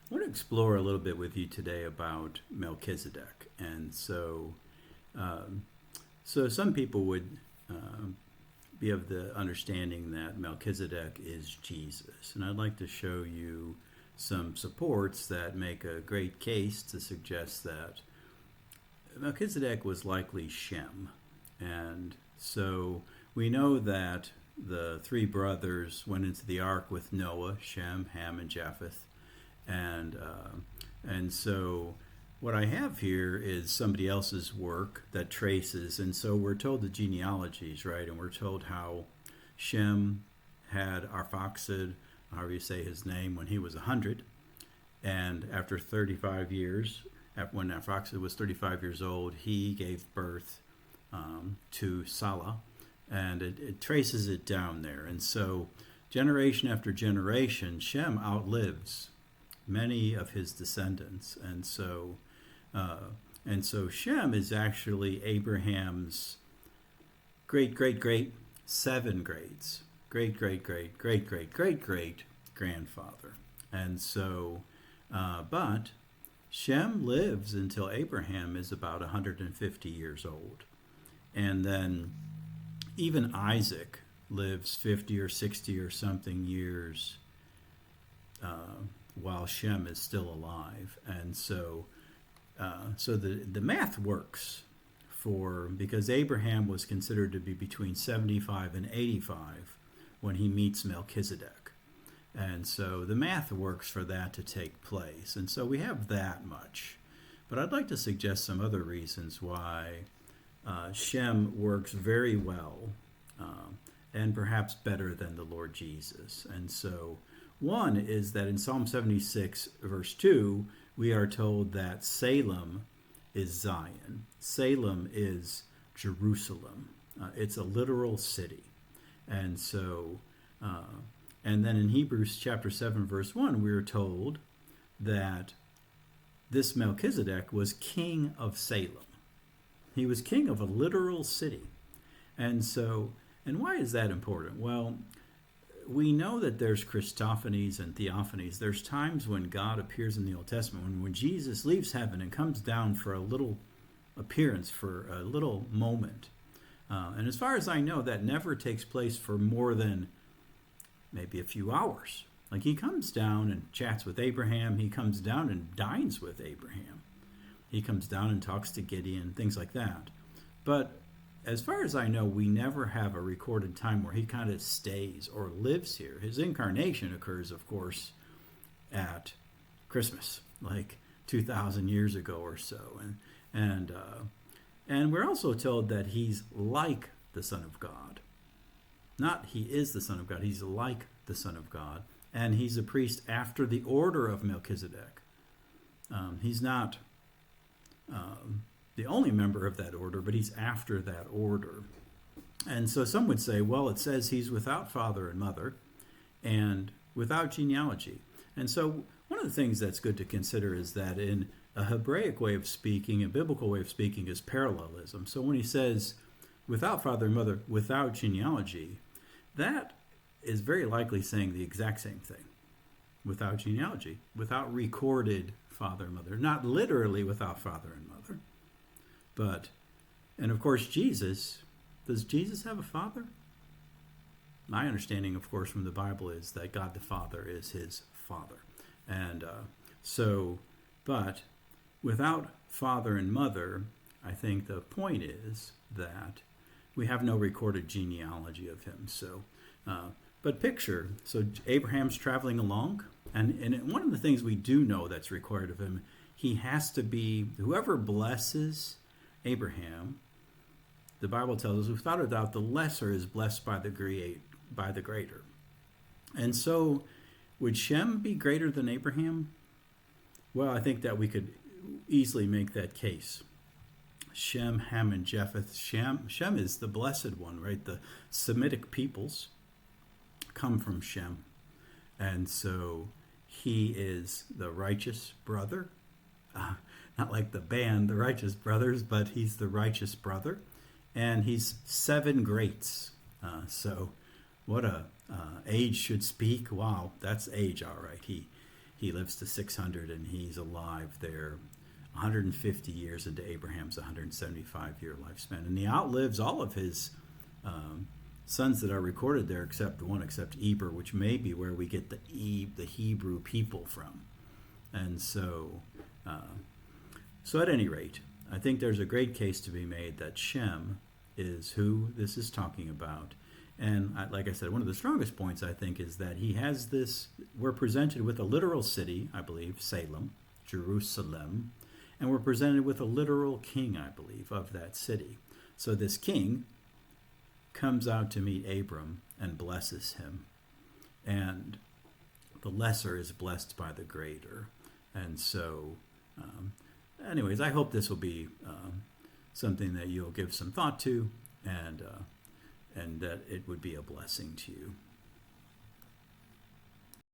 I want to explore a little bit with you today about Melchizedek. And so some people would be of the understanding that Melchizedek is Jesus. And I'd like to show you some supports that make a great case to suggest that Melchizedek was likely Shem. And so we know that the three brothers went into the ark with Noah, Shem, Ham, and Japheth. And so what I have here is somebody else's work that traces, and so we're told the genealogies, right? And we're told how Shem had Arphaxad, however you say his name, when he was 100, and after 35 years, when Arphaxad was 35 years old, he gave birth to Salah, and it traces it down there. And so generation after generation, Shem outlives many of his descendants, and so Shem is actually Abraham's great seven grades, great grandfather, and so but Shem lives until Abraham is about 150 years old, and then even Isaac lives 50 or 60 or something years while Shem is still alive. And so the math works because Abraham was considered to be between 75 and 85 when he meets Melchizedek. And so the math works for that to take place. And so we have that much. But I'd like to suggest some other reasons why Shem works very well and perhaps better than the Lord Jesus. And so one is that in Psalm 76, verse 2, we are told that Salem is Zion. Salem is Jerusalem. It's a literal city. And so, and then in Hebrews chapter 7, verse 1, we are told that this Melchizedek was king of Salem. He was king of a literal city. And so, and why is that important? Well, we know that there's Christophanies and theophanies. There's times when God appears in the Old Testament, when Jesus leaves heaven and comes down for a little appearance, for a little moment. And as far as I know, that never takes place for more than maybe a few hours. Like he comes down and chats with Abraham. He comes down and dines with Abraham. He comes down and talks to Gideon, things like that. But as far as I know, we never have a recorded time where he kind of stays or lives here. His incarnation occurs, of course, at Christmas, like 2,000 years ago or so. And we're also told that he's like the Son of God. Not he is the Son of God, he's like the Son of God. And he's a priest after the order of Melchizedek. He's not the only member of that order, but he's after that order. And so some would say, well, it says he's without father and mother and without genealogy. And so one of the things that's good to consider is that in a Hebraic way of speaking, a biblical way of speaking is parallelism. So when he says without father and mother, without genealogy, that is very likely saying the exact same thing. Without genealogy, without recorded father and mother, not literally without father and mother. But, and of course, Jesus, does Jesus have a father? My understanding, of course, from the Bible is that God the Father is his father. And but without father and mother, I think the point is that we have no recorded genealogy of him. So, but picture, so Abraham's traveling along, and one of the things we do know that's required of him, he has to be, whoever blesses Abraham, the Bible tells us, without a doubt, the lesser is blessed by the greater. And so, would Shem be greater than Abraham? Well, I think that we could easily make that case. Shem, Ham, and Japheth. Shem is the blessed one, right? The Semitic peoples come from Shem. And so, he is the righteous brother. Not like the band, the Righteous Brothers, but he's the righteous brother. And he's seven greats. So what a age should speak. Wow, that's age, all right. He he lives to 600 and he's alive there 150 years into Abraham's 175-year lifespan. And he outlives all of his sons that are recorded there except Eber, which may be where we get the Hebrew people from. And so at any rate, I think there's a great case to be made that Shem is who this is talking about. And like I said, one of the strongest points, I think, is that he has this, we're presented with a literal city, I believe, Salem, Jerusalem, and we're presented with a literal king, I believe, of that city. So this king comes out to meet Abram and blesses him. And the lesser is blessed by the greater. And so, anyways, I hope this will be something that you'll give some thought to, and that it would be a blessing to you.